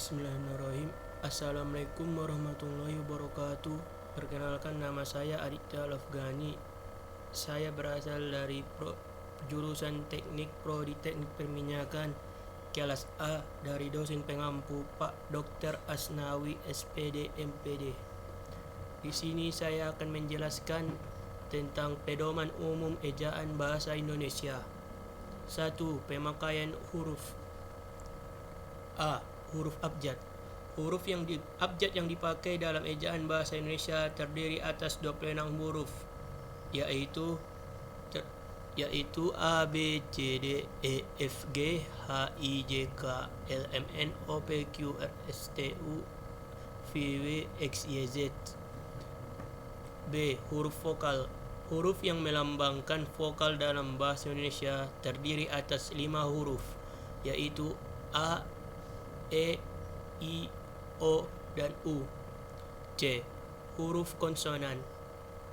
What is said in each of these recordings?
Bismillahirrahmanirrahim. Assalamualaikum warahmatullahi wabarakatuh. Perkenalkan, nama saya Aditya Lafgani. Saya berasal dari jurusan Teknik Prodi Teknik Perminyakan kelas A dari dosen pengampu Pak Dr. Asnawi SPD MPD. Di sini saya akan menjelaskan tentang pedoman umum ejaan bahasa Indonesia. 1. Pemakaian huruf. A. Huruf abjad. Abjad yang dipakai dalam ejaan bahasa Indonesia terdiri atas 26 huruf, yaitu A, B, C, D, E, F, G, H, I, J, K, L, M, N, O, P, Q, R, S, T, U, V, W, X, Y, Z. B. Huruf vokal. Huruf yang melambangkan vokal dalam bahasa Indonesia terdiri atas 5 huruf, yaitu A, E, I, O, dan U. C. Huruf konsonan.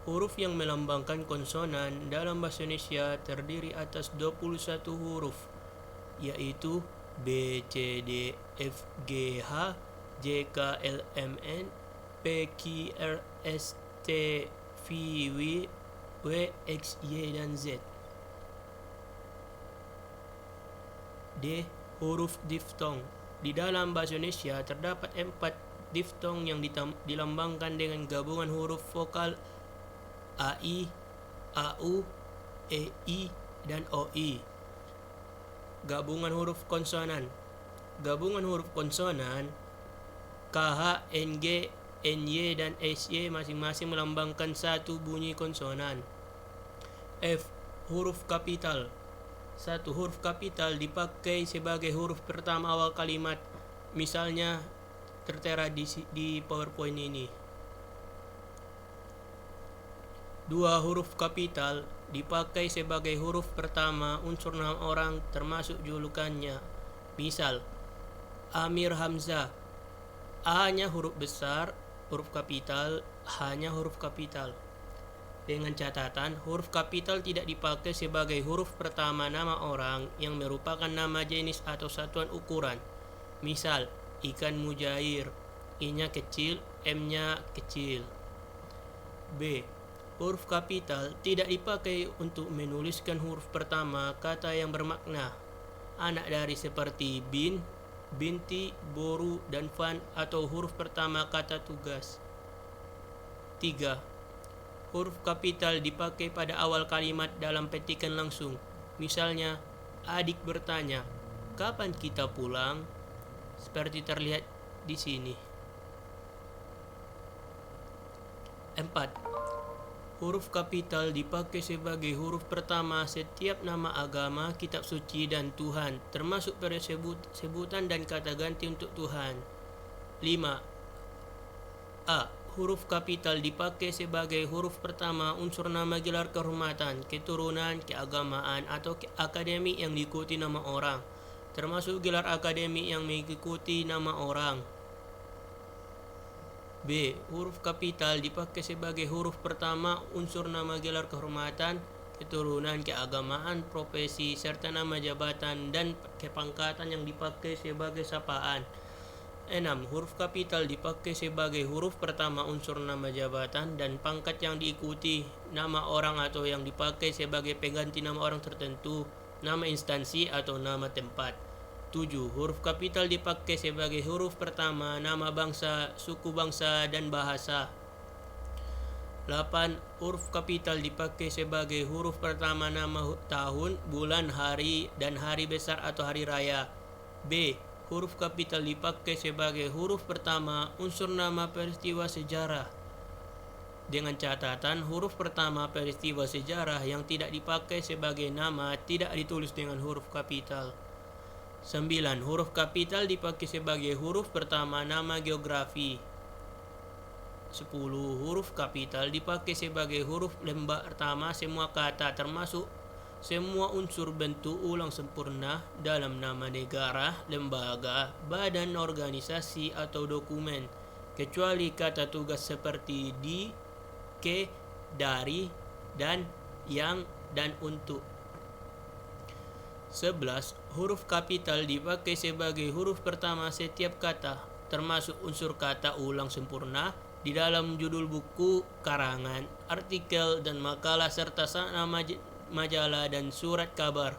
Huruf yang melambangkan konsonan dalam bahasa Indonesia terdiri atas 21 huruf, yaitu B, C, D, F, G, H, J, K, L, M, N, P, Q, R, S, T, V, W, X, Y, dan Z. D. Huruf diftong. Di dalam bahasa Indonesia terdapat 4 diftong yang dilambangkan dengan gabungan huruf vokal AI, AU, EI, dan OI. Gabungan huruf konsonan. Gabungan huruf konsonan KH, NG, NY, dan SY masing-masing melambangkan satu bunyi konsonan. F. Huruf kapital. 1. Huruf kapital dipakai sebagai huruf pertama awal kalimat. Misalnya tertera di PowerPoint ini. 2. Huruf kapital dipakai sebagai huruf pertama unsur nama orang termasuk julukannya. Misal, Amir Hamzah. A-nya huruf besar, huruf kapital, H-nya huruf kapital. Dengan catatan, huruf kapital tidak dipakai sebagai huruf pertama nama orang yang merupakan nama jenis atau satuan ukuran. Misal, ikan mujair, I-nya kecil, M-nya kecil. B. Huruf kapital tidak dipakai untuk menuliskan huruf pertama kata yang bermakna anak dari seperti bin, binti, boru, dan fan, atau huruf pertama kata tugas. 3. Huruf kapital dipakai pada awal kalimat dalam petikan langsung. Misalnya, adik bertanya, "Kapan kita pulang?" Seperti terlihat di sini. 4. Huruf kapital dipakai sebagai huruf pertama setiap nama agama, kitab suci, dan Tuhan, termasuk sebutan dan kata ganti untuk Tuhan. 5. A. Huruf kapital dipakai sebagai huruf pertama unsur nama gelar kehormatan, keturunan, keagamaan, atau akademik yang diikuti nama orang, termasuk gelar akademik yang mengikuti nama orang. B. Huruf kapital dipakai sebagai huruf pertama unsur nama gelar kehormatan, keturunan, keagamaan, profesi, serta nama jabatan dan kepangkatan yang dipakai sebagai sapaan. 6. Huruf kapital dipakai sebagai huruf pertama unsur nama jabatan dan pangkat yang diikuti nama orang atau yang dipakai sebagai pengganti nama orang tertentu, nama instansi, atau nama tempat. 7. Huruf kapital dipakai sebagai huruf pertama nama bangsa, suku bangsa, dan bahasa. 8. Huruf kapital dipakai sebagai huruf pertama nama tahun, bulan, hari, dan hari besar atau hari raya. B. Huruf kapital dipakai sebagai huruf pertama unsur nama peristiwa sejarah. Dengan catatan, huruf pertama peristiwa sejarah yang tidak dipakai sebagai nama tidak ditulis dengan huruf kapital. 9. Huruf kapital dipakai sebagai huruf pertama nama geografi. 10. Huruf kapital dipakai sebagai huruf lembak pertama semua kata, termasuk semua unsur bentuk ulang sempurna dalam nama negara, lembaga, badan, organisasi, atau dokumen, kecuali kata tugas seperti di, ke, dari, dan, yang, dan untuk. 11. Huruf kapital dipakai sebagai huruf pertama setiap kata, termasuk unsur kata ulang sempurna di dalam judul buku, karangan, artikel, dan makalah serta nama majalah dan surat kabar,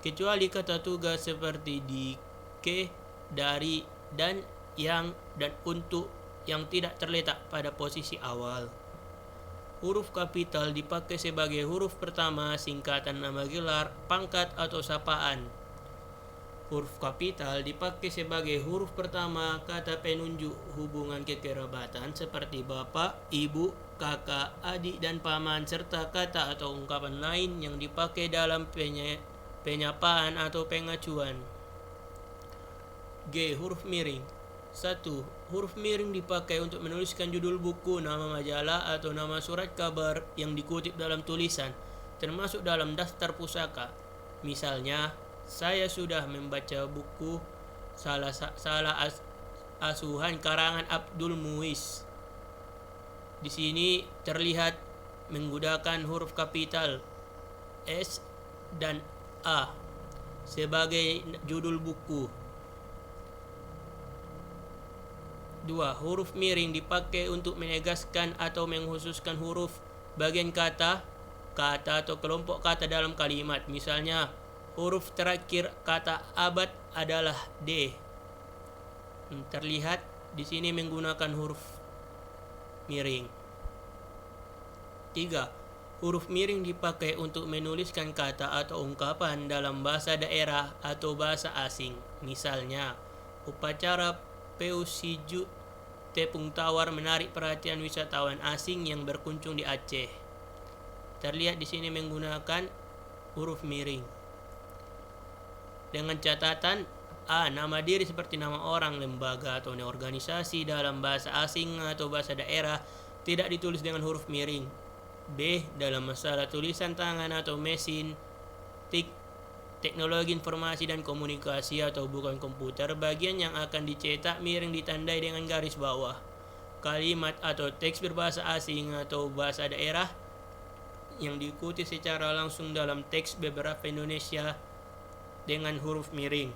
kecuali kata tugas seperti di, ke, dari, dan, yang, dan untuk yang tidak terletak pada posisi awal. Huruf kapital dipakai sebagai huruf pertama singkatan nama gelar, pangkat, atau sapaan. Huruf kapital dipakai sebagai huruf pertama kata penunjuk hubungan kekerabatan seperti bapak, ibu, kakak, adik, dan paman, serta kata atau ungkapan lain yang dipakai dalam penyapaan atau pengacuan. G. Huruf miring. 1. Huruf miring dipakai untuk menuliskan judul buku, nama majalah, atau nama surat kabar yang dikutip dalam tulisan, termasuk dalam daftar pusaka. Misalnya, saya sudah membaca buku salah asuhan karangan Abdul Muiz. Di sini terlihat menggunakan huruf kapital S dan A sebagai judul buku. 2. Huruf miring dipakai untuk menegaskan atau mengkhususkan huruf, bagian kata atau kelompok kata dalam kalimat. Misalnya, huruf terakhir kata abad adalah D. Terlihat di sini menggunakan huruf miring. 3. Huruf miring dipakai untuk menuliskan kata atau ungkapan dalam bahasa daerah atau bahasa asing. Misalnya, upacara Peusiju Tepung Tawar menarik perhatian wisatawan asing yang berkunjung di Aceh. Terlihat di sini menggunakan huruf miring. Dengan catatan A. Nama diri seperti nama orang, lembaga, atau organisasi dalam bahasa asing atau bahasa daerah tidak ditulis dengan huruf miring. B. Dalam masalah tulisan tangan atau mesin, teknologi informasi dan komunikasi atau bukan komputer, bagian yang akan dicetak miring ditandai dengan garis bawah. Kalimat atau teks berbahasa asing atau bahasa daerah yang diikuti secara langsung dalam teks beberapa Indonesia dengan huruf miring.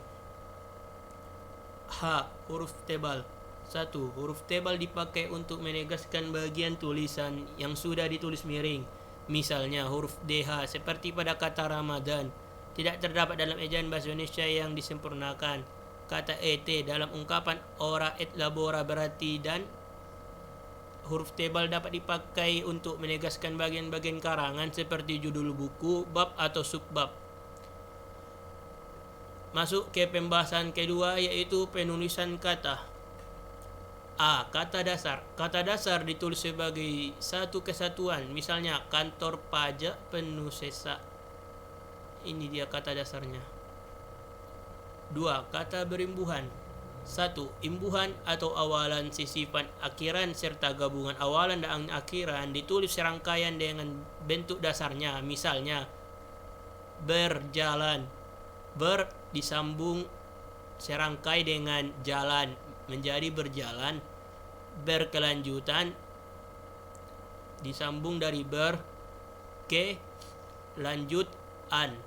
H. Huruf tebal. 1. Huruf tebal dipakai untuk menegaskan bagian tulisan yang sudah ditulis miring. Misalnya huruf DH seperti pada kata Ramadan tidak terdapat dalam ejaan bahasa Indonesia yang disempurnakan. Kata ET dalam ungkapan ora et labora berarti, dan huruf tebal dapat dipakai untuk menegaskan bagian-bagian karangan seperti judul buku, bab, atau subbab. Masuk ke pembahasan kedua, yaitu penulisan kata. A. Kata dasar. Kata dasar ditulis sebagai satu kesatuan. Misalnya kantor pajak Penusesa. Ini dia kata dasarnya. 2. Kata berimbuhan. 1. Imbuhan atau awalan sisifan akhiran serta gabungan awalan dan akhiran ditulis serangkaian dengan bentuk dasarnya. Misalnya berjalan. Ber disambung serangkai dengan jalan menjadi berjalan. Berkelanjutan disambung dari ber ke lanjut an.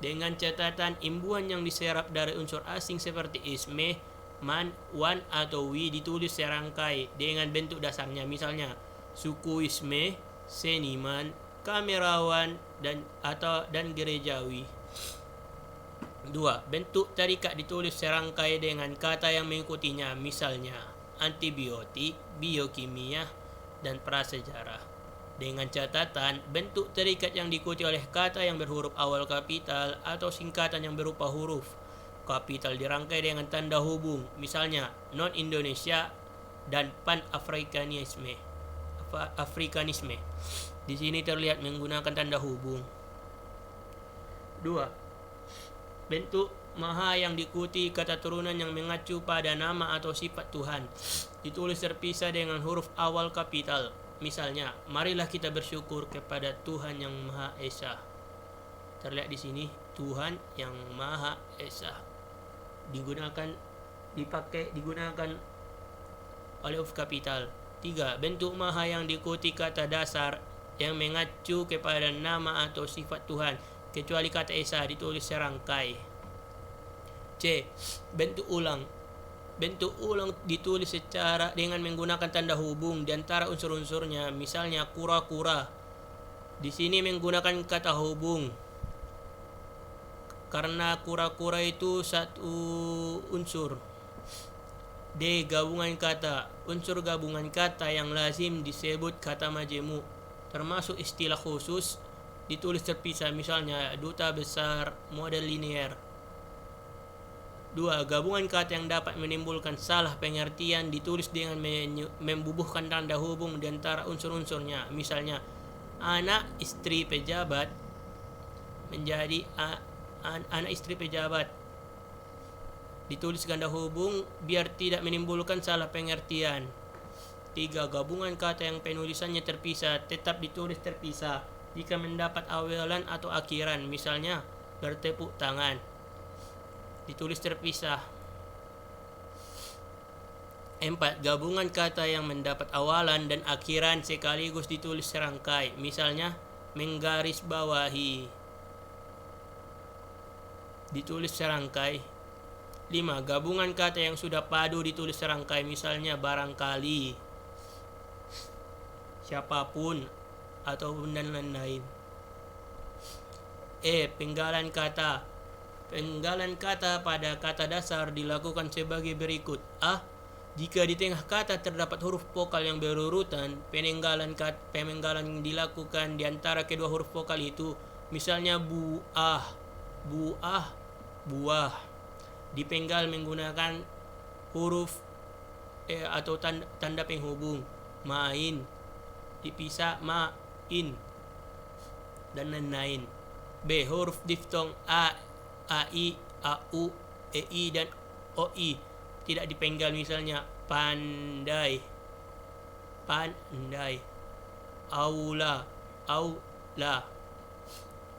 Dengan catatan imbuhan yang diserap dari unsur asing seperti isme, man, wan, atau wi ditulis serangkai dengan bentuk dasarnya. Misalnya suku isme, seniman, kamerawan, dan gerejawi. 2. Bentuk tarikat ditulis serangkai dengan kata yang mengikutinya. Misalnya antibiotik, biokimia, dan prasejarah. Dengan catatan, bentuk terikat yang diikuti oleh kata yang berhuruf awal kapital atau singkatan yang berupa huruf kapital dirangkai dengan tanda hubung. Misalnya non-Indonesia dan pan-Afrikanisme. Di sini terlihat menggunakan tanda hubung. 2. Bentuk maha yang diikuti kata turunan yang mengacu pada nama atau sifat Tuhan ditulis terpisah dengan huruf awal kapital. Misalnya, marilah kita bersyukur kepada Tuhan yang Maha Esa. Terlihat di sini Tuhan yang Maha Esa digunakan oleh huruf kapital. 3. Bentuk maha yang diikuti kata dasar yang mengacu kepada nama atau sifat Tuhan kecuali kata esa ditulis serangkai. C. Bentuk ulang. Bentuk ulang ditulis secara dengan menggunakan tanda hubung di antara unsur-unsurnya. Misalnya kura-kura. Di sini menggunakan kata hubung karena kura-kura itu satu unsur. D. Gabungan kata. Unsur gabungan kata yang lazim disebut kata majemuk, termasuk istilah khusus ditulis terpisah. Misalnya duta besar, model linear. 2. Gabungan kata yang dapat menimbulkan salah pengertian ditulis dengan membubuhkan tanda hubung di antara unsur-unsurnya. Misalnya anak istri pejabat menjadi anak istri pejabat. Ditulis ganda hubung biar tidak menimbulkan salah pengertian. 3. Gabungan kata yang penulisannya terpisah tetap ditulis terpisah jika mendapat awalan atau akhiran. Misalnya bertepuk tangan, ditulis terpisah. 4. Gabungan kata yang mendapat awalan dan akhiran sekaligus ditulis serangkai. Misalnya menggarisbawahi, ditulis serangkai. 5. Gabungan kata yang sudah padu ditulis serangkai. Misalnya barangkali, siapapun, ataupun dan lain-lain. E. Penggalan kata. Penggalan kata pada kata dasar dilakukan sebagai berikut. A. Jika di tengah kata terdapat huruf vokal yang berurutan, pemenggalan dilakukan di antara kedua huruf vokal itu. Misalnya buah, buah. Dipenggal menggunakan huruf atau tanda penghubung. Main, dipisah main, dan lain-lain. B. Huruf diftong a, ai, au, ei, dan oi tidak dipenggal. Misalnya pandai, aula, aula.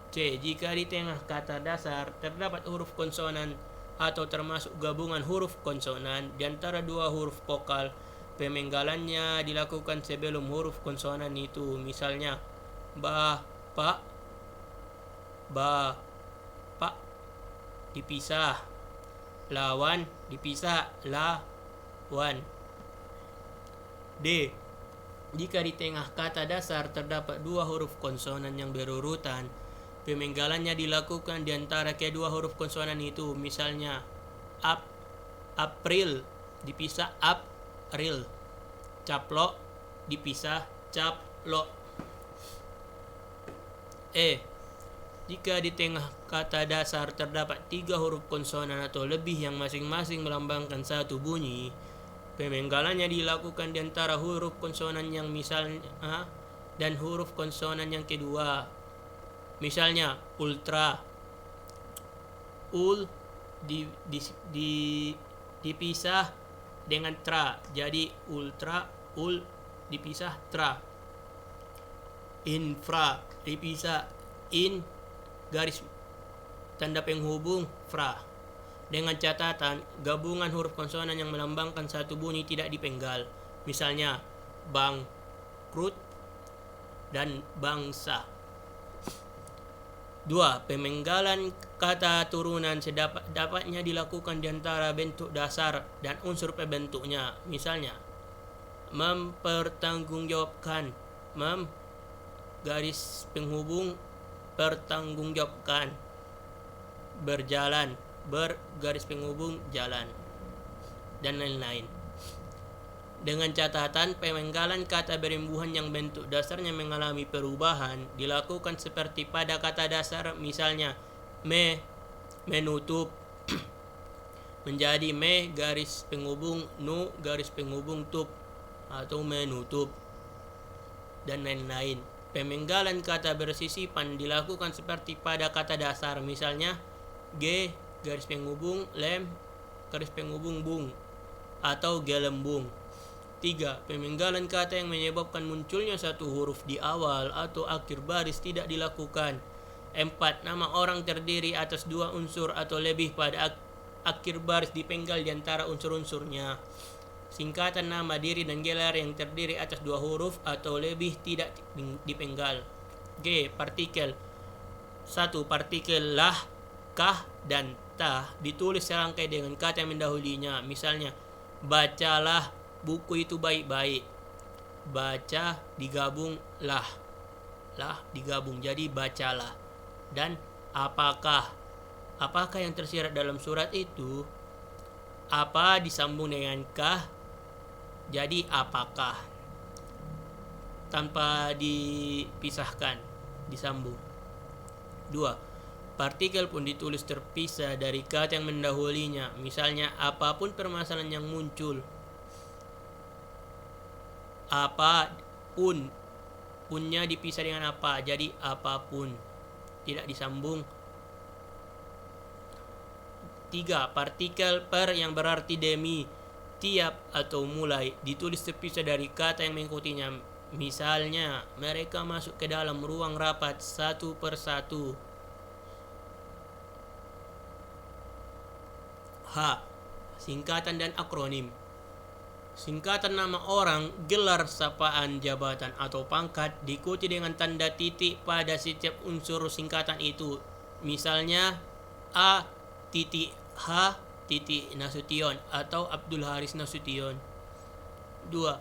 C. Jika di tengah kata dasar terdapat huruf konsonan atau termasuk gabungan huruf konsonan di antara dua huruf vokal, pemenggalannya dilakukan sebelum huruf konsonan itu. Misalnya bapak, dipisah. Lawan, dipisah lawan. D. Jika di tengah kata dasar terdapat dua huruf konsonan yang berurutan, pemenggalannya dilakukan di antara kedua huruf konsonan itu. Misalnya April, dipisah April. Caplok, dipisah caplok. E. Jika di tengah kata dasar terdapat tiga huruf konsonan atau lebih yang masing-masing melambangkan satu bunyi, pemenggalannya dilakukan di antara huruf konsonan yang misalnya dan huruf konsonan yang kedua. Misalnya ultra, ul dipisah dengan tra, jadi ultra, ul dipisah tra. Infra, dipisah in, garis tanda penghubung fra. Dengan catatan gabungan huruf konsonan yang melambangkan satu bunyi tidak dipenggal. Misalnya bangkrut dan bangsa. 2. Pemenggalan kata turunan dapatnya dilakukan di antara bentuk dasar dan unsur pembentuknya. Misalnya mempertanggungjawabkan, garis penghubung pertanggungjawabkan. Berjalan, garis penghubung jalan, dan lain-lain. Dengan catatan pemenggalan kata berimbuhan yang bentuk dasarnya mengalami perubahan dilakukan seperti pada kata dasar. Misalnya menutup menjadi garis penghubung nu garis penghubung tup, atau menutup, dan lain-lain. Pemenggalan kata bersisipan dilakukan seperti pada kata dasar. Misalnya G garis penghubung lem garis penghubung bung, atau gelembung. 3. Pemenggalan kata yang menyebabkan munculnya satu huruf di awal atau akhir baris tidak dilakukan. 4. Nama orang terdiri atas dua unsur atau lebih pada akhir baris dipenggal di antara unsur-unsurnya. Singkatan nama, diri, dan gelar yang terdiri atas dua huruf atau lebih tidak dipenggal. G. Partikel 1. Partikel lah, kah, dan ta ditulis serangkai dengan kata yang mendahulinya. Misalnya, bacalah buku itu baik-baik. Baca digabung lah. Lah digabung jadi bacalah. Dan apakah? Apakah yang tersirat dalam surat itu? Apa disambung dengan kah, jadi apakah, tanpa dipisahkan, disambung. 2. Partikel pun ditulis terpisah dari kata yang mendahulinya. Misalnya, apapun permasalahan yang muncul. Apapun, punnya dipisah dengan apa, jadi apapun, tidak disambung. 3. Partikel per yang berarti demi, tiap, atau mulai ditulis terpisah dari kata yang mengikutinya. Misalnya, mereka masuk ke dalam ruang rapat satu persatu. H. Singkatan dan akronim. Singkatan nama orang, gelar, sapaan, jabatan, atau pangkat diikuti dengan tanda titik pada setiap unsur singkatan itu. Misalnya, A titik H titik Nasution atau Abdul Haris Nasution. 2.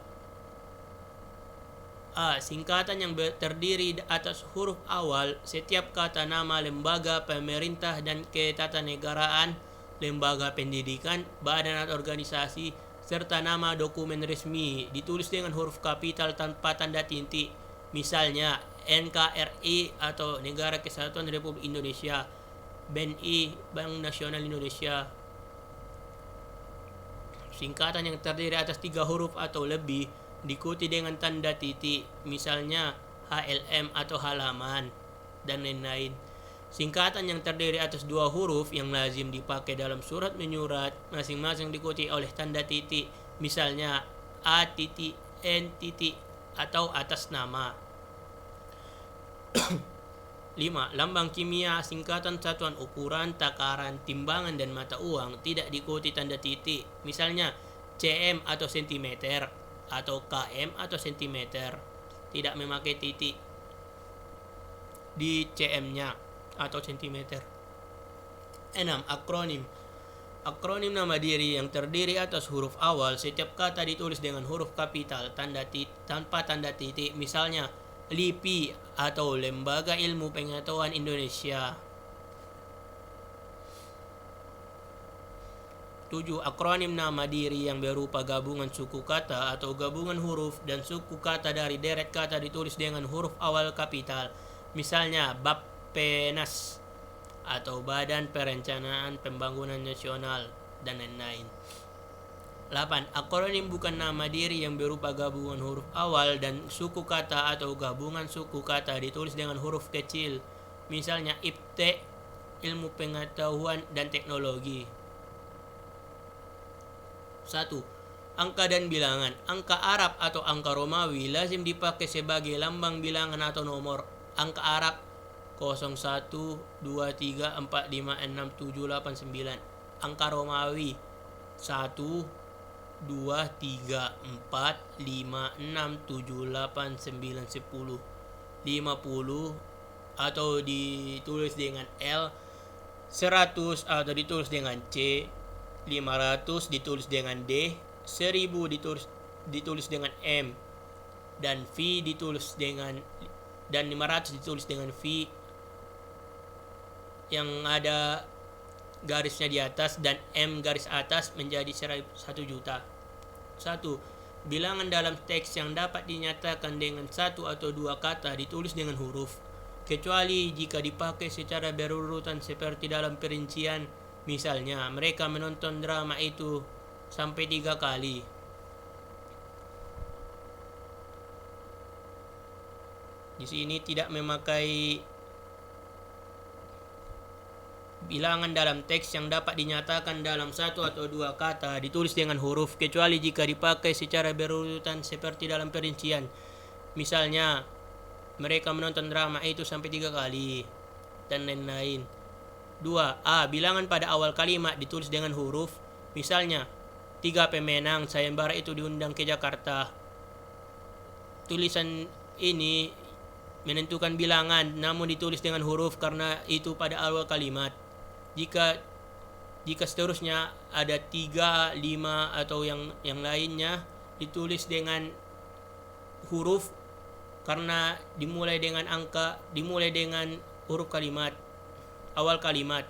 A. Singkatan yang terdiri atas huruf awal setiap kata nama lembaga pemerintah dan ketatanegaraan, lembaga pendidikan, badan atau organisasi, serta nama dokumen resmi ditulis dengan huruf kapital tanpa tanda titik. Misalnya, NKRI atau Negara Kesatuan Republik Indonesia, BNI, Bank Nasional Indonesia. Singkatan yang terdiri atas 3 huruf atau lebih diikuti dengan tanda titik, misalnya HLM atau halaman, dan lain-lain. Singkatan yang terdiri atas 2 huruf yang lazim dipakai dalam surat menyurat, masing-masing diikuti oleh tanda titik, misalnya A titik, N titik, atau atas nama. 5. Lambang kimia, singkatan satuan ukuran, takaran, timbangan, dan mata uang tidak diikuti tanda titik. Misalnya, cm atau sentimeter, atau km atau sentimeter. Tidak memakai titik di cm-nya atau sentimeter. 6. Akronim. Akronim nama diri yang terdiri atas huruf awal. Setiap kata ditulis dengan huruf kapital tanpa tanda titik. Misalnya, LIPI atau Lembaga Ilmu Pengetahuan Indonesia. 7. Akronim nama diri yang berupa gabungan suku kata atau gabungan huruf dan suku kata dari deret kata ditulis dengan huruf awal kapital. Misalnya, Bappenas atau Badan Perencanaan Pembangunan Nasional, dan lain-lain. 8. Akronim bukan nama diri yang berupa gabungan huruf awal dan suku kata atau gabungan suku kata ditulis dengan huruf kecil. Misalnya, IPTE, Ilmu Pengetahuan dan Teknologi. 1. Angka dan bilangan. Angka Arab atau angka Romawi lazim dipakai sebagai lambang bilangan atau nomor. Angka Arab 01, 2, 3, 4, 5, 6, 7, 8, 9. Angka Romawi 1, 2, 3, 4, 5, 6, 7, 8, 9, 10, 50, atau ditulis dengan L, 100 atau ditulis dengan C, 500 ditulis dengan D, 1000 ditulis dengan M, dan V ditulis dengan, dan 500 ditulis dengan V yang ada garisnya di atas, dan M garis atas menjadi 1 juta. 1. Bilangan dalam teks yang dapat dinyatakan dengan 1 atau 2 kata ditulis dengan huruf, kecuali jika dipakai secara berurutan seperti dalam perincian. Misalnya, mereka menonton drama itu sampai 3 kali. Di sini tidak memakai bilangan dalam teks yang dapat dinyatakan dalam 1 atau 2 kata ditulis dengan huruf, kecuali jika dipakai secara berurutan seperti dalam perincian. Misalnya, mereka menonton drama itu sampai 3 kali, dan lain-lain. 2. A. Bilangan pada awal kalimat ditulis dengan huruf. Misalnya, 3 pemenang sayembara itu diundang ke Jakarta. Tulisan ini menentukan bilangan namun ditulis dengan huruf karena itu pada awal kalimat. Jika seterusnya ada 3, 5 atau yang lainnya ditulis dengan huruf karena dimulai dengan huruf kalimat, awal kalimat.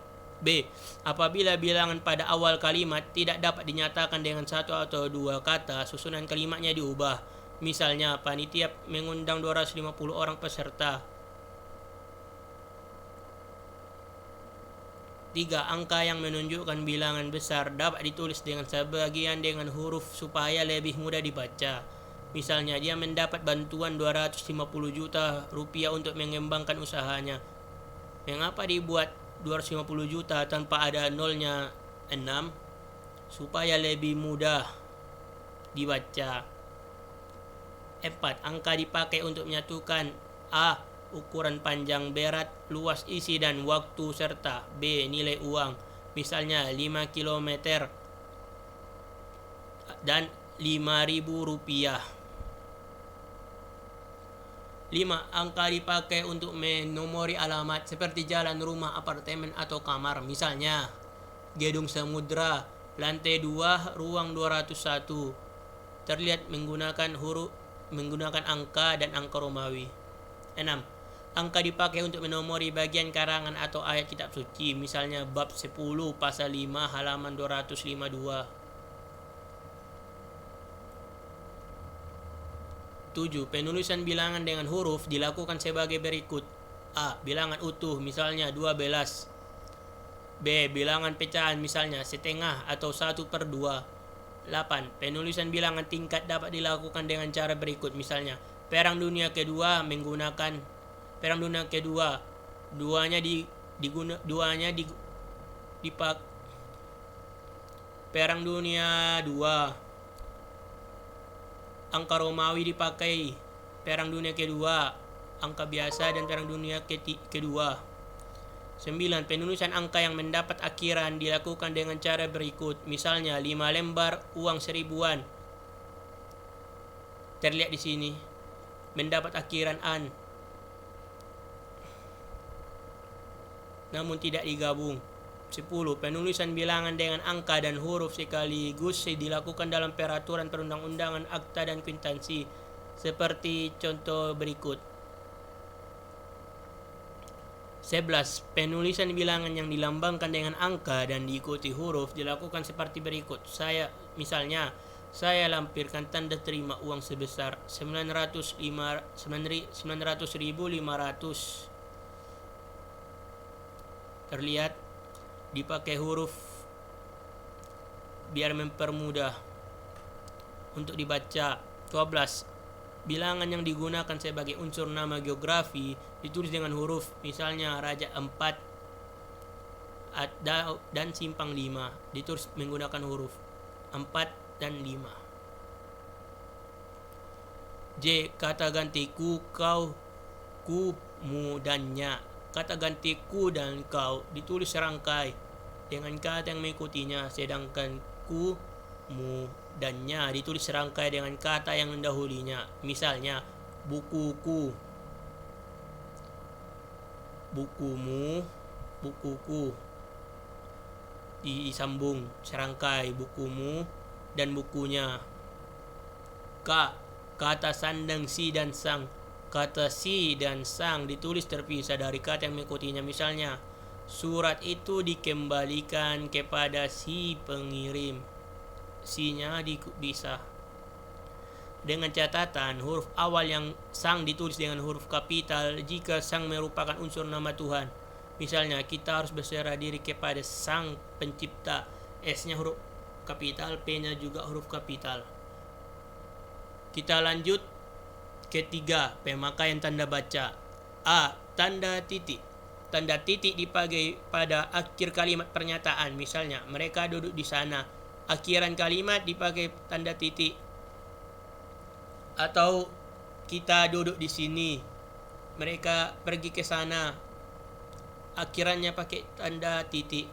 B. Apabila bilangan pada awal kalimat tidak dapat dinyatakan dengan satu atau dua kata, susunan kalimatnya diubah. Misalnya, panitia mengundang 250 orang peserta. 3. Angka yang menunjukkan bilangan besar dapat ditulis dengan sebagian dengan huruf supaya lebih mudah dibaca. Misalnya, dia mendapat bantuan 250 juta rupiah untuk mengembangkan usahanya. Mengapa dibuat 250 juta tanpa ada nolnya 6? Supaya lebih mudah dibaca. 4. Angka dipakai untuk menyatukan A. Ukuran panjang, berat, luas isi dan waktu, serta B. Nilai uang. Misalnya 5 km dan 5.000 rupiah. 5. Angka dipakai untuk menomori alamat seperti jalan, rumah, apartemen, atau kamar. Misalnya, Gedung Samudra, lantai 2, ruang 201. Terlihat menggunakan angka dan angka Romawi. 6. Angka dipakai untuk menomori bagian karangan atau ayat kitab suci. Misalnya, bab 10, pasal 5, halaman 252. 7. Penulisan bilangan dengan huruf dilakukan sebagai berikut. A. Bilangan utuh, misalnya 12. B. Bilangan pecahan, misalnya setengah atau 1/2. 8. Penulisan bilangan tingkat dapat dilakukan dengan cara berikut. Misalnya, Perang Dunia Kedua Perang Dunia 2, angka Romawi dipakai. Perang Dunia Kedua, angka biasa, dan Perang Dunia Kedua. 9. Penulisan angka yang mendapat akhiran dilakukan dengan cara berikut. Misalnya, 5 lembar uang 1000-an. Terlihat di sini. Mendapat akhiran an, namun tidak digabung. 10. Penulisan bilangan dengan angka dan huruf sekaligus dilakukan dalam peraturan perundang-undangan, akta, dan kwitansi, seperti contoh berikut. 11. Penulisan bilangan yang dilambangkan dengan angka dan diikuti huruf dilakukan seperti berikut. Misalnya, saya lampirkan tanda terima uang sebesar 900.500. Terlihat dipakai huruf biar mempermudah untuk dibaca. 12. Bilangan yang digunakan sebagai unsur nama geografi ditulis dengan huruf. Misalnya, Raja 4 dan Simpang 5 ditulis menggunakan huruf 4 dan 5. J. Kata ganti ku, kau, ku, mu, dan nya. Kata ganti ku dan kau ditulis serangkai dengan kata yang mengikutinya, sedangkan ku, mu, dan nya ditulis serangkai dengan kata yang mendahulinya. Misalnya, bukuku, bukumu, bukuku. Disambung serangkai bukumu dan bukunya. K. Kata sandang si dan sang. Kata si dan sang ditulis terpisah dari kata yang mengikutinya. Misalnya, surat itu dikembalikan kepada si pengirim. Si-nya dipisah. Dengan catatan, huruf awal yang sang ditulis dengan huruf kapital jika sang merupakan unsur nama Tuhan. Misalnya, kita harus berserah diri kepada Sang Pencipta. S-nya huruf kapital, P-nya juga huruf kapital. Kita lanjut ke 3. Pemakaian tanda baca. A. Tanda titik. Tanda titik dipakai pada akhir kalimat pernyataan. Misalnya, mereka duduk di sana. Akhiran kalimat dipakai tanda titik. Atau, kita duduk di sini. Mereka pergi ke sana. Akhirannya pakai tanda titik.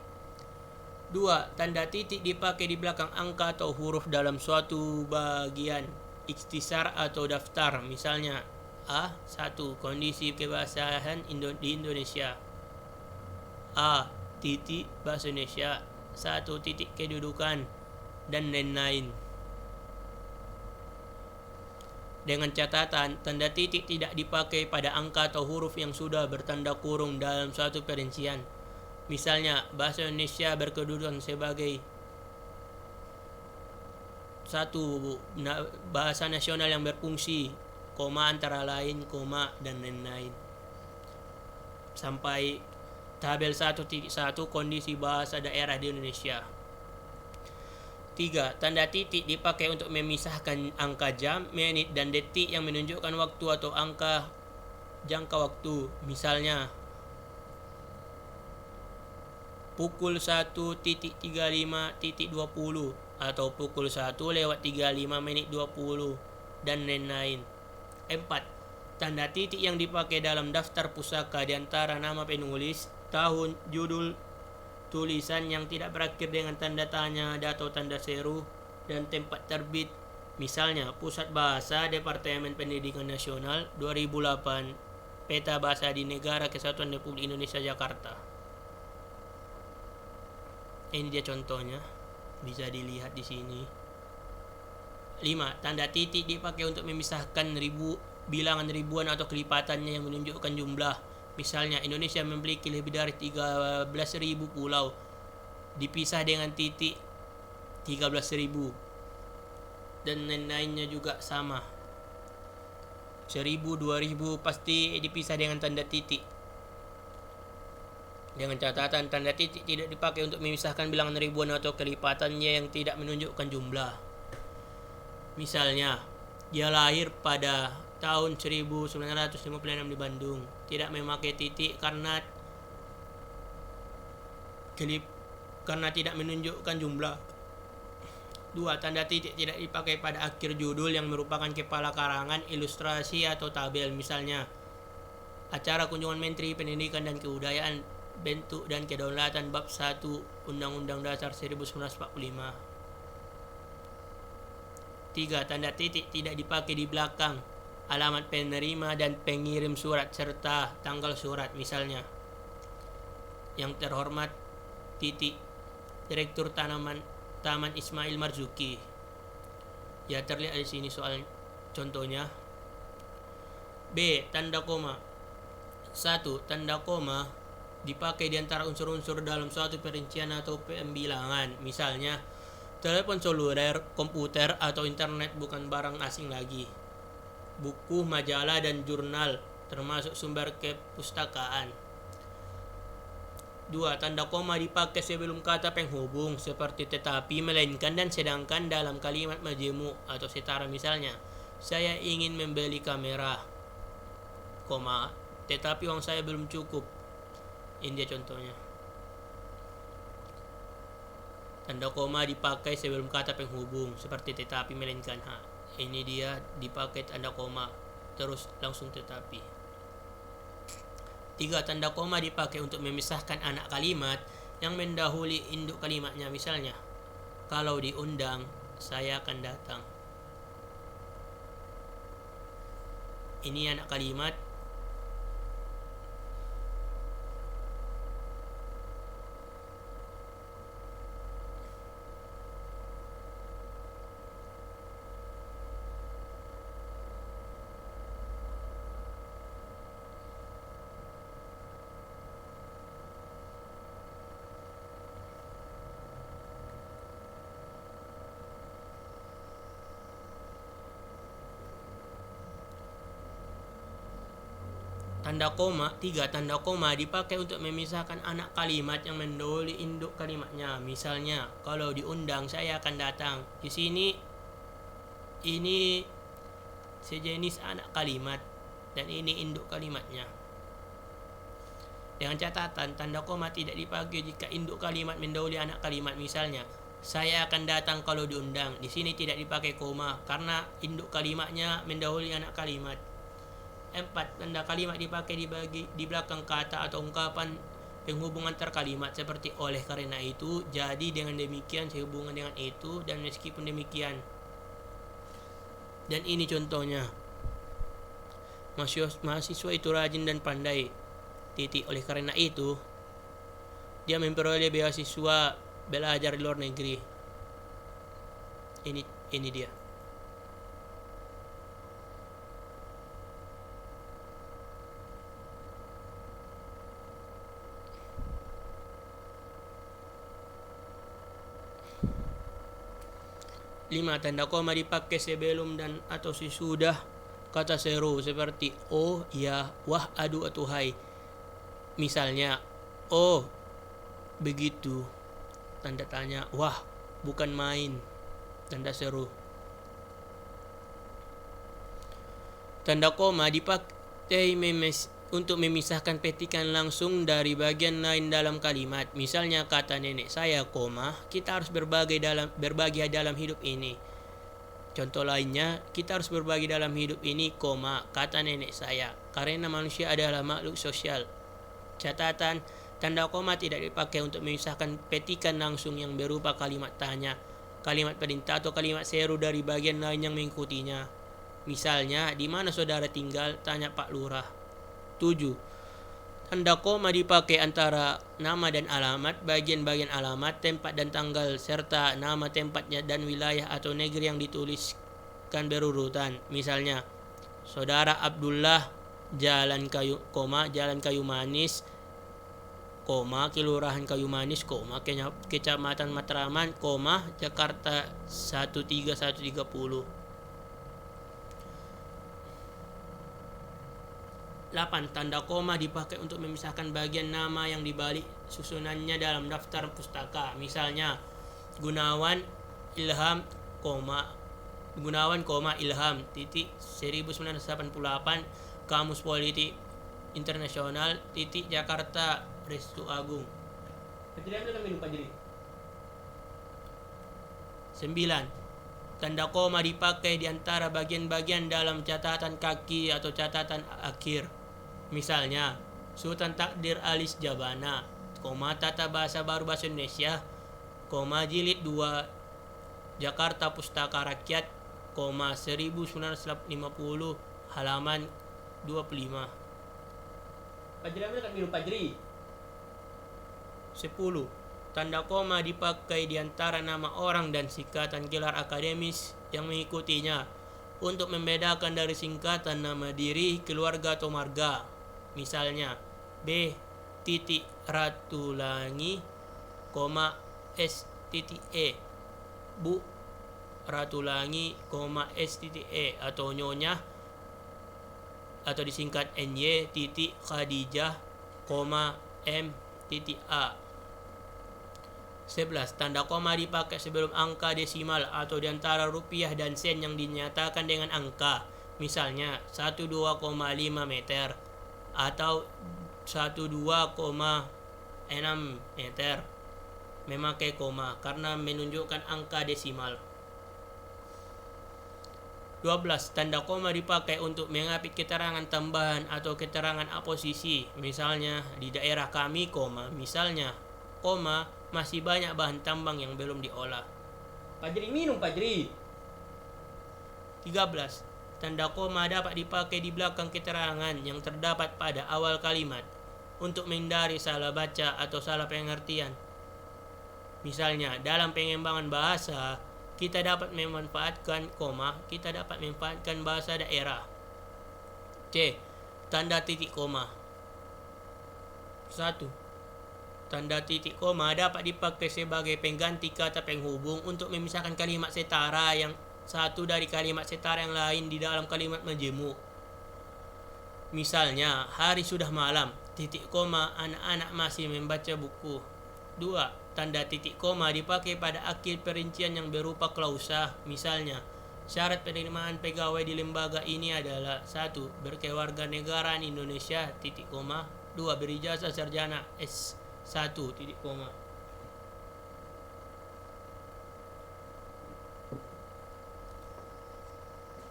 2. Tanda titik dipakai di belakang angka atau huruf dalam suatu bagian ikhtisar atau daftar. Misalnya, A. 1. Kondisi kebahasaan di Indonesia. A. Titik bahasa Indonesia. 1. Titik kedudukan dan lain-lain. Dengan catatan, tanda titik tidak dipakai pada angka atau huruf yang sudah bertanda kurung dalam suatu perincian. Misalnya, bahasa Indonesia berkedudukan sebagai satu bahasa nasional yang berfungsi, koma antara lain, koma dan lain-lain. Sampai tabel 1.1 kondisi bahasa daerah di Indonesia. 3. Tanda titik dipakai untuk memisahkan angka jam, menit, dan detik yang menunjukkan waktu atau angka jangka waktu. Misalnya, pukul 1.35.20 atau pukul 1:35:20 dan lain-lain. 4. Tanda titik yang dipakai dalam daftar pusaka di antara nama penulis, tahun, judul, tulisan yang tidak berakhir dengan tanda tanya atau tanda seru, dan tempat terbit. Misalnya, Pusat Bahasa Departemen Pendidikan Nasional 2008, Peta Bahasa di Negara Kesatuan Republik Indonesia Jakarta. Ini dia contohnya. Bisa dilihat di sini. 5. Tanda titik dipakai untuk memisahkan bilangan ribuan atau kelipatannya yang menunjukkan jumlah. Misalnya, Indonesia memiliki lebih dari 13.000 pulau. Dipisah dengan titik 13.000. Dan lain-lainnya juga sama. 1.000, 2.000 pasti dipisah dengan tanda titik. Dengan catatan, tanda titik tidak dipakai untuk memisahkan bilangan ribuan atau kelipatannya yang tidak menunjukkan jumlah. Misalnya, dia lahir pada tahun 1956 di Bandung. Tidak memakai titik karena tidak menunjukkan jumlah. 2. Tanda titik tidak dipakai pada akhir judul yang merupakan kepala karangan, ilustrasi, atau tabel. Misalnya, acara kunjungan Menteri Pendidikan dan Kebudayaan, bentuk dan kedaulatan bab 1 Undang-Undang Dasar 1945. 3. Tanda titik tidak dipakai di belakang alamat penerima dan pengirim surat serta tanggal surat. Misalnya, yang terhormat titik Direktur Taman Ismail Marzuki. Ya, terlihat di sini soal contohnya. B. Tanda koma. 1. Tanda koma dipakai di antara unsur-unsur dalam suatu perincian atau pembilangan. Misalnya, telepon seluler, komputer, atau internet bukan barang asing lagi. Buku, majalah, dan jurnal termasuk sumber kepustakaan. 2. Tanda koma dipakai sebelum kata penghubung seperti tetapi, melainkan, dan sedangkan dalam kalimat majemuk atau setara. Misalnya, saya ingin membeli kamera, koma, tetapi uang saya belum cukup. Ini dia contohnya. Tanda koma dipakai sebelum kata penghubung seperti tetapi, melainkan. Ini dia dipakai tanda koma terus langsung tetapi. 3. Tanda koma dipakai untuk memisahkan anak kalimat yang mendahului induk kalimatnya. Misalnya, kalau diundang, saya akan datang. Ini anak kalimat. Tanda koma. 3. Tanda koma dipakai untuk memisahkan anak kalimat yang mendahului induk kalimatnya. Misalnya, kalau diundang, saya akan datang. Di sini ini sejenis anak kalimat dan ini induk kalimatnya. Dengan catatan, tanda koma tidak dipakai jika induk kalimat mendahului anak kalimat. Misalnya, saya akan datang kalau diundang. Di sini tidak dipakai koma karena induk kalimatnya mendahului anak kalimat. 4. Tanda kalimat dipakai di belakang kata atau ungkapan penghubung antar kalimat seperti oleh karena itu, jadi dengan demikian, sehubungan dengan itu, dan meskipun demikian. Dan ini contohnya. Mahasiswa itu rajin dan pandai. Titik. Oleh karena itu, dia memperoleh beasiswa belajar di luar negeri. Ini dia. Lima, tanda koma dipakai sebelum dan atau sesudah kata seru seperti oh, ya, wah, aduh, atau hai. Misalnya, oh, begitu, tanda tanya, wah, bukan main, tanda seru. Tanda koma dipakai untuk memisahkan petikan langsung dari bagian lain dalam kalimat. Misalnya kata nenek saya, koma, kita harus berbagi dalam hidup ini. Contoh lainnya, kita harus berbagi dalam hidup ini, koma, kata nenek saya, karena manusia adalah makhluk sosial. Catatan, tanda koma tidak dipakai untuk memisahkan petikan langsung yang berupa kalimat tanya, kalimat perintah atau kalimat seru dari bagian lain yang mengikutinya. Misalnya, di mana saudara tinggal? Tanya Pak Lurah. 7. Tanda koma dipakai antara nama dan alamat, bagian-bagian alamat, tempat dan tanggal, serta nama tempatnya dan wilayah atau negeri yang dituliskan berurutan. Misalnya, Saudara Abdullah, Jalan Kayu Manis, Kelurahan Kayu Manis, Kecamatan Matraman, Jakarta 13130. 8. Tanda koma dipakai untuk memisahkan bagian nama yang dibalik susunannya dalam daftar pustaka. Misalnya, Gunawan, Ilham, Ilham, titik, 1988, Kamus Politik Internasional, titik, Jakarta, Restu Agung. 9. Tanda koma dipakai di antara bagian-bagian dalam catatan kaki atau catatan akhir. Misalnya, Sultan Takdir Alis Jabana, Tata Bahasa Baru Bahasa Indonesia, Jilid 2 Jakarta Pustaka Rakyat, 1950 halaman 25. 10. Tanda koma dipakai di antara nama orang dan singkatan gelar akademis yang mengikutinya untuk membedakan dari singkatan nama diri, keluarga atau marga. Misalnya, B. Ratulangi, S.E. Bu Ratulangi, S.E. atau Nyonya atau disingkat NY, Khadijah, M.A. 11. Tanda koma dipakai sebelum angka desimal atau di antara rupiah dan sen yang dinyatakan dengan angka. Misalnya 12,5 meter atau 12,6 meter. Memakai koma karena menunjukkan angka desimal. 12. Tanda koma dipakai untuk mengapit keterangan tambahan atau keterangan aposisi. Misalnya, di daerah kami, misalnya, masih banyak bahan tambang yang belum diolah. Pajri minum, Pajri. 13. Tanda koma dapat dipakai di belakang keterangan yang terdapat pada awal kalimat untuk menghindari salah baca atau salah pengertian. Misalnya, dalam pengembangan bahasa, kita dapat memanfaatkan bahasa daerah. C. Tanda titik koma. 1. Tanda titik koma dapat dipakai sebagai pengganti kata penghubung untuk memisahkan kalimat setara yang satu dari kalimat setara yang lain di dalam kalimat majemuk. Misalnya, hari sudah malam, titik koma, anak-anak masih membaca buku. 2. Tanda titik koma dipakai pada akhir perincian yang berupa klausa. Misalnya, syarat penerimaan pegawai di lembaga ini adalah 1. Berkewarganegaraan Indonesia, titik koma. 2. Berijazah sarjana S1, titik koma.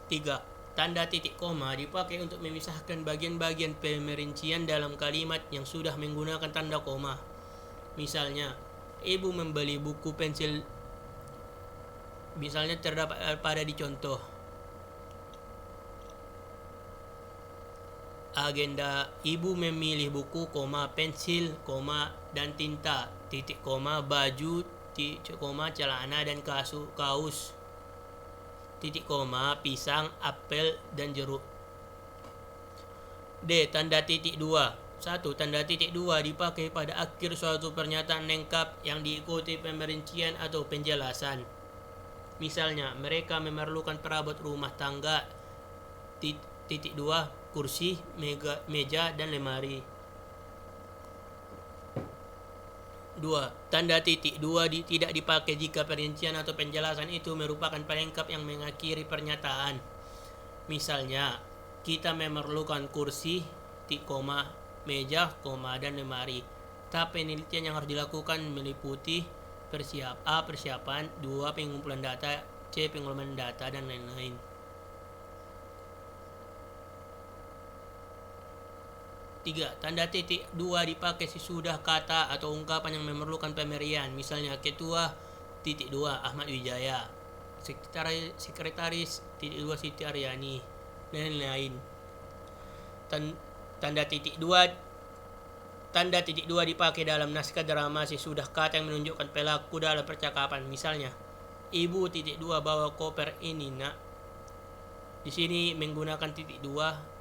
3. Tanda titik koma dipakai untuk memisahkan bagian-bagian pemerincian dalam kalimat yang sudah menggunakan tanda koma. Misalnya, ibu membeli buku pensil. Misalnya terdapat pada di contoh. agenda ibu memilih buku, pensil, dan tinta, baju, celana dan kaus, pisang, apel, dan jeruk. D. Tanda titik dua. 1. Tanda titik dua dipakai pada akhir suatu pernyataan lengkap yang diikuti pemerincian atau penjelasan. Misalnya, mereka memerlukan perabot rumah tangga, titik dua, kursi, meja, dan lemari. 2. Tanda titik dua tidak dipakai jika perincian atau penjelasan itu merupakan pelengkap yang mengakhiri pernyataan. Misalnya, kita memerlukan kursi, meja, dan lemari. Tapi penelitian yang harus dilakukan meliputi persiapan, 2. Pengumpulan data, C. Pengolahan data, dan lain-lain. 3. Tanda titik dua dipakai sesudah kata atau ungkapan yang memerlukan pemberian. Misalnya, Ketua titik dua Ahmad Wijaya, Sekretaris titik dua Siti Aryani, dan lain-lain. Tanda titik dua dipakai dalam naskah drama sesudah kata yang menunjukkan pelaku dalam percakapan. Misalnya, Ibu titik dua bawa koper ini, Nak. Di sini menggunakan titik dua,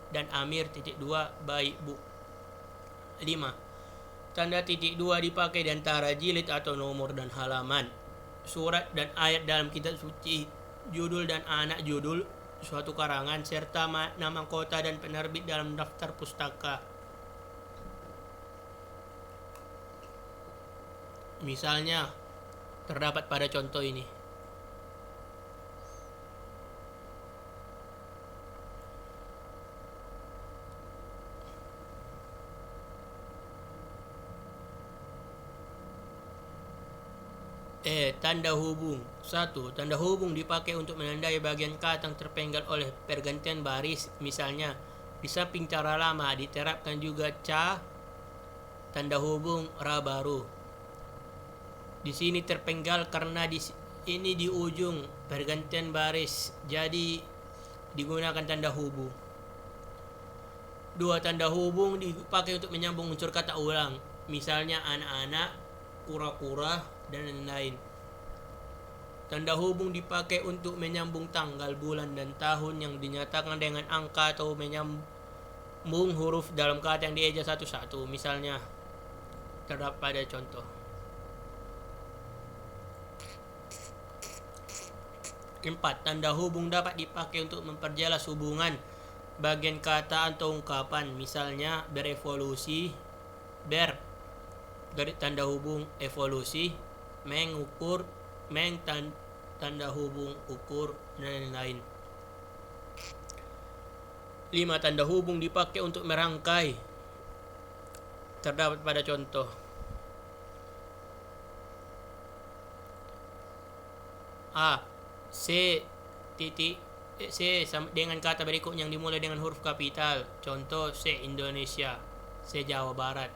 dan Amir titik dua baik, Bu. 5. Tanda titik dua dipakai di antara jilid atau nomor dan halaman, surat dan ayat dalam kitab suci, judul dan anak judul suatu karangan, serta nama kota dan penerbit dalam daftar pustaka. Misalnya, terdapat pada contoh ini. Tanda hubung. 1. Tanda hubung dipakai untuk menandai bagian kata yang terpenggal oleh pergantian baris. Misalnya, di samping cara lama diterapkan juga tanda hubung ra baru. Di sini terpenggal karena ini di ujung pergantian baris, jadi digunakan tanda hubung. 2. Tanda hubung dipakai untuk menyambung unsur kata ulang. Misalnya, anak-anak, kura-kura, dan lain-lain. Tanda hubung dipakai untuk menyambung tanggal, bulan, dan tahun yang dinyatakan dengan angka atau menyambung huruf dalam kata yang dieja satu-satu. Misalnya, terdapat pada contoh. 4. Tanda hubung dapat dipakai untuk memperjelas hubungan bagian kata atau ungkapan. Misalnya, berevolusi, tanda hubung evolusi, mengukur, tanda hubung ukur, dan lain-lain. 5. Tanda hubung dipakai untuk merangkai. Terdapat pada contoh. A. C dengan kata berikutnya yang dimulai dengan huruf kapital. Contoh, C. Indonesia, C. Jawa Barat.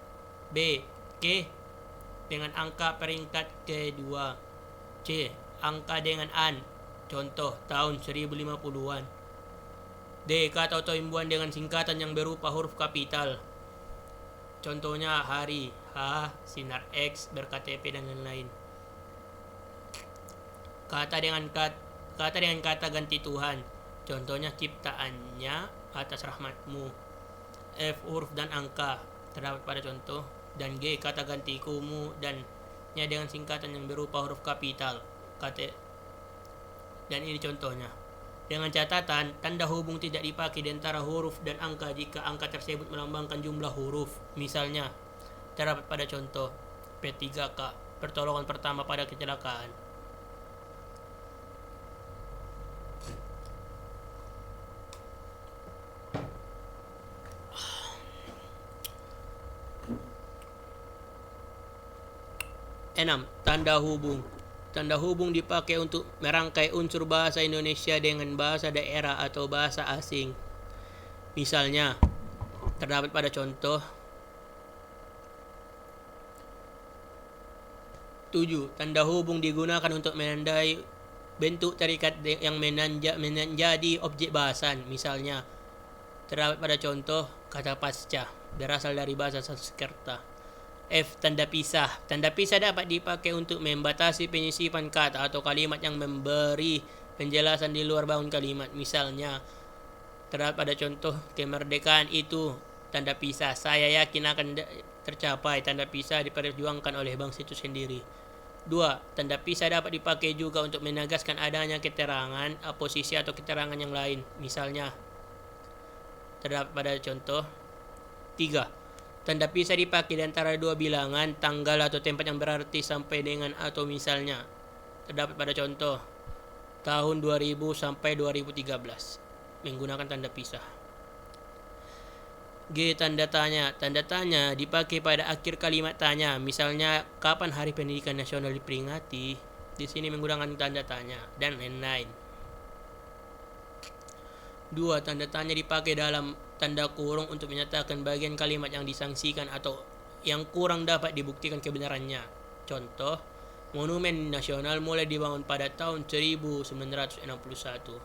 B. K dengan angka peringkat kedua. C. Angka dengan an. Contoh, tahun 1050-an. D. Kata atau imbuhan dengan singkatan yang berupa huruf kapital. Contohnya, hari, H, sinar X, berKTP, dan lain-lain. Kata dengan kata ganti Tuhan. Contohnya, ciptaannya atas rahmatmu. F. Huruf dan angka. Terdapat pada contoh. Dan G. Kata ganti kumu dan nya dengan singkatan yang berupa huruf kapital. Dan ini contohnya. Dengan catatan, tanda hubung tidak dipakai di antara huruf dan angka jika angka tersebut melambangkan jumlah huruf. Misalnya, terdapat pada contoh P3K, pertolongan pertama pada kecelakaan. Enam, tanda hubung. Tanda hubung dipakai untuk merangkai unsur bahasa Indonesia dengan bahasa daerah atau bahasa asing. Misalnya, terdapat pada contoh 7. Tanda hubung digunakan untuk menandai bentuk terikat yang menjadi objek bahasan. Misalnya, Terdapat pada contoh kata pasca, berasal dari bahasa Sanskerta. F. Tanda pisah. Tanda pisah dapat dipakai untuk membatasi penyisipan kata atau kalimat yang memberi penjelasan di luar bahan kalimat. Misalnya, terdapat pada contoh kemerdekaan itu tanda pisah. Saya yakin akan tercapai. Tanda pisah diperjuangkan oleh bangsa itu sendiri. 2. Tanda pisah dapat dipakai juga untuk menegaskan adanya keterangan, posisi atau keterangan yang lain. Misalnya, terdapat pada contoh. 3. Tanda pisah dipakai di antara dua bilangan, tanggal atau tempat yang berarti sampai dengan atau misalnya. Terdapat pada contoh tahun 2000 sampai 2013 menggunakan tanda pisah. G. Tanda tanya. Tanda tanya dipakai pada akhir kalimat tanya. Misalnya, kapan Hari Pendidikan Nasional diperingati? Di sini menggunakan tanda tanya dan lain-lain. 2. Tanda tanya dipakai dalam tanda kurung untuk menyatakan bagian kalimat yang disangsikan atau yang kurang dapat dibuktikan kebenarannya. Contoh, Monumen Nasional mulai dibangun pada tahun 1961.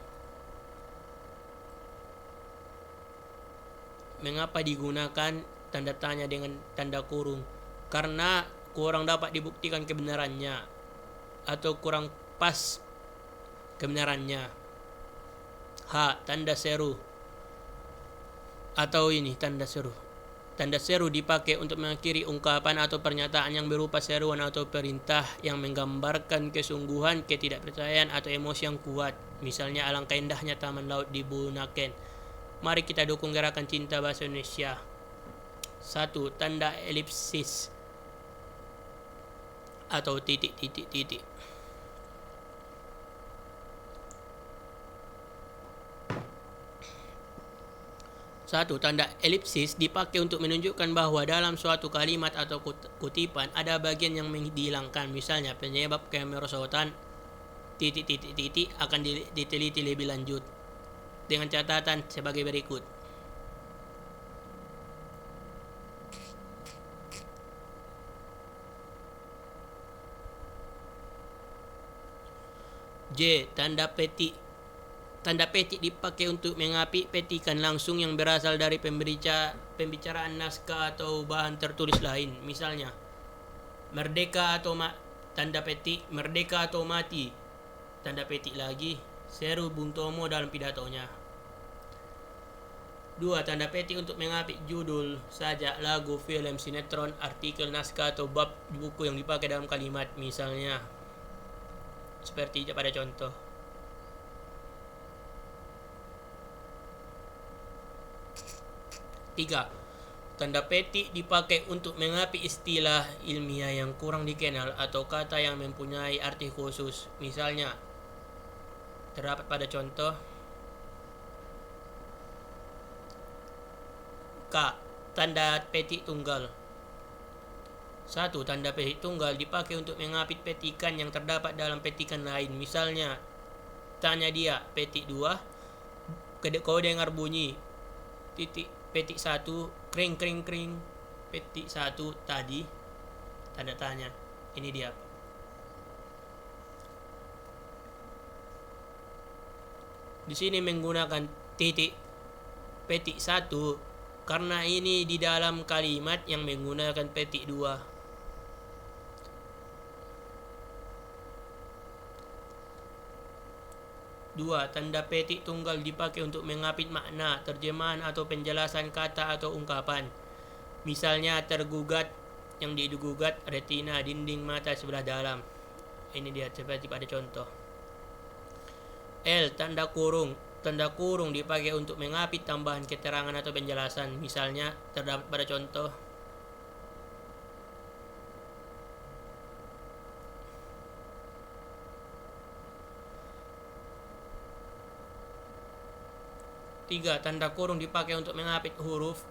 Mengapa digunakan tanda tanya dengan tanda kurung? Karena kurang dapat dibuktikan kebenarannya atau kurang pas kebenarannya. H. Tanda seru atau tanda seru. Tanda seru dipakai untuk mengakhiri ungkapan atau pernyataan yang berupa seruan atau perintah yang menggambarkan kesungguhan, ketidakpercayaan atau emosi yang kuat. Misalnya, alangkah indahnya taman laut di Bunaken. Mari kita dukung gerakan cinta bahasa Indonesia. 1. Tanda elipsis atau titik. 1. Tanda elipsis dipakai untuk menunjukkan bahwa dalam suatu kalimat atau kutipan ada bagian yang dihilangkan. Misalnya, penyebab kemerosotan titik akan diteliti lebih lanjut dengan catatan sebagai berikut. J. Tanda petik. Tanda petik dipakai untuk mengapit petikan langsung yang berasal dari pembicaraan naskah atau bahan tertulis lain. Misalnya, merdeka atau tanda petik, merdeka atau mati. Tanda petik lagi, seru Bung Tomo dalam pidatonya. 2. Tanda petik untuk mengapit judul, sajak, lagu, film, sinetron, artikel, naskah atau bab buku yang dipakai dalam kalimat. Misalnya, seperti pada contoh. 3. Tanda petik dipakai untuk mengapit istilah ilmiah yang kurang dikenal atau kata yang mempunyai arti khusus. Misalnya, terdapat pada contoh. K. Tanda petik tunggal. 1. Tanda petik tunggal dipakai untuk mengapit petikan yang terdapat dalam petikan lain. Misalnya, tanya dia, petik 2, kau dengar bunyi petik 1, kring, petik 1 tadi, tanda tanya. Ini dia. Di sini menggunakan petik 1 karena ini di dalam kalimat yang menggunakan petik 2. 2. Tanda petik tunggal dipakai untuk mengapit makna, terjemahan atau penjelasan kata atau ungkapan. Misalnya, tergugat, yang digugat retina, dinding mata sebelah dalam. Ini dia seperti pada contoh. L. Tanda kurung. Tanda kurung dipakai untuk mengapit tambahan keterangan atau penjelasan. Misalnya, terdapat pada contoh. 3. Tanda kurung dipakai untuk mengapit huruf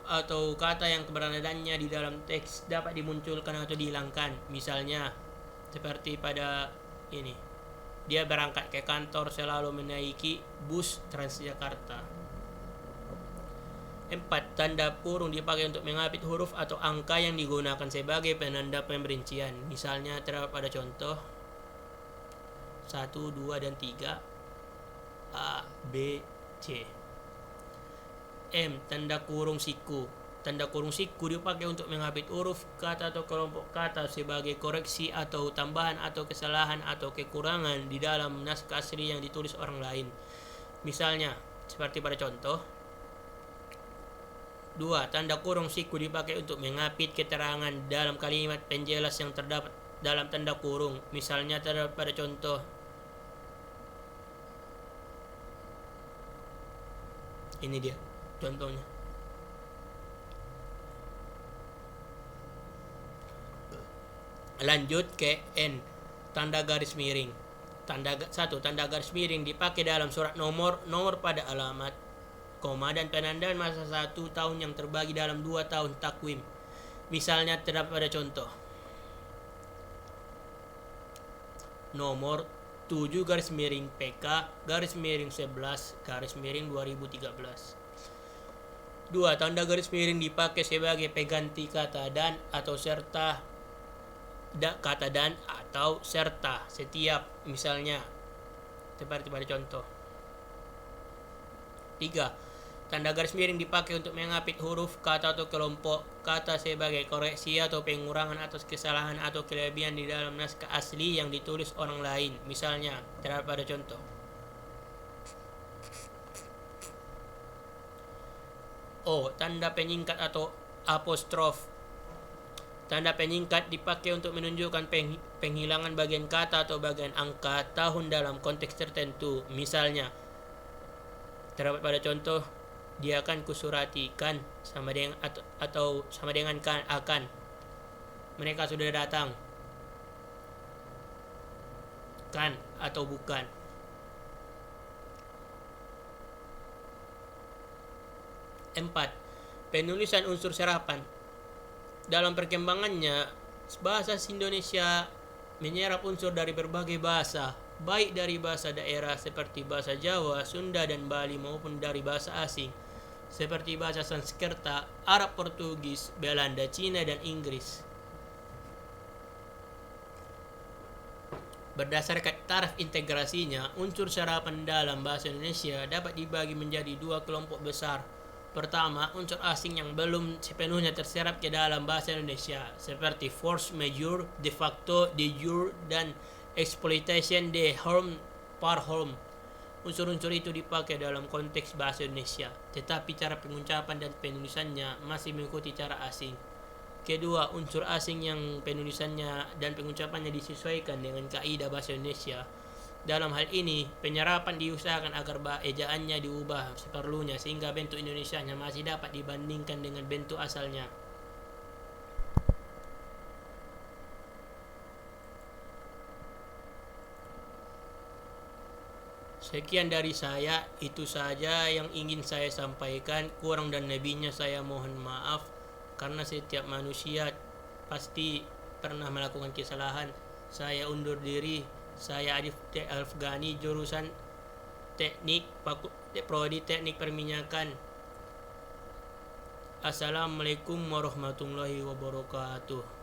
atau kata yang keberadaannya di dalam teks dapat dimunculkan atau dihilangkan. Misalnya, seperti pada ini. Dia berangkat ke kantor selalu menaiki bus Transjakarta. 4. Tanda kurung dipakai untuk mengapit huruf atau angka yang digunakan sebagai penanda pemerincian. Misalnya, terdapat pada contoh 1, 2, dan 3. A, B, C. M. Tanda kurung siku. Tanda kurung siku dipakai untuk mengapit huruf, kata atau kelompok kata sebagai koreksi atau tambahan atau kesalahan atau kekurangan di dalam naskah asli yang ditulis orang lain. Misalnya, seperti pada contoh. 2. Tanda kurung siku dipakai untuk mengapit keterangan dalam kalimat penjelas yang terdapat dalam tanda kurung. Misalnya terdapat pada contoh. Ini dia contohnya. Lanjut ke N. Tanda garis miring. Tanda garis miring dipakai dalam surat nomor pada alamat, koma, dan penandaan masa 1 tahun yang terbagi dalam 2 tahun takwim. Misalnya terdapat pada contoh. Nomor 7 garis miring PK garis miring 11 garis miring 2013. 2. Tanda garis miring dipakai sebagai pengganti kata dan atau serta kata dan atau serta setiap, misalnya seperti pada contoh. 3. Tanda garis miring dipakai untuk mengapit huruf, kata atau kelompok kata sebagai koreksi atau pengurangan atas kesalahan atau kelebihan di dalam naskah asli yang ditulis orang lain. Misalnya terdapat pada contoh. O. Tanda penyingkat atau apostrof. Tanda penyingkat dipakai untuk menunjukkan penghilangan bagian kata atau bagian angka tahun dalam konteks tertentu. Misalnya terdapat pada contoh, dia akan kusurati, kan sama dengan atau sama dengan kan akan. Mereka sudah datang, kan atau bukan. 4. Penulisan unsur serapan. Dalam perkembangannya, bahasa Indonesia menyerap unsur dari berbagai bahasa, baik dari bahasa daerah seperti bahasa Jawa, Sunda, dan Bali maupun dari bahasa asing seperti bahasa Sanskerta, Arab, Portugis, Belanda, Cina, dan Inggris. Berdasarkan taraf integrasinya, unsur serapan dalam bahasa Indonesia dapat dibagi menjadi 2 kelompok besar. Pertama, unsur asing yang belum sepenuhnya terserap ke dalam bahasa Indonesia, seperti force majeure, de facto, de jure, dan exploitation de forme par forme. Unsur-unsur itu dipakai dalam konteks bahasa Indonesia, tetapi cara pengucapan dan penulisannya masih mengikuti cara asing. Kedua, unsur asing yang penulisannya dan pengucapannya disesuaikan dengan kaidah bahasa Indonesia. Dalam hal ini, penyerapan diusahakan agar ejaannya diubah seperlunya sehingga bentuk Indonesianya masih dapat dibandingkan dengan bentuk asalnya. Sekian dari saya, itu saja yang ingin saya sampaikan. Kurang dan lebihnya saya mohon maaf, karena setiap manusia pasti pernah melakukan kesalahan. Saya undur diri. Saya Adif T. Alfgani, jurusan Teknik Prodi Teknik Perminyakan. Assalamualaikum warahmatullahi wabarakatuh.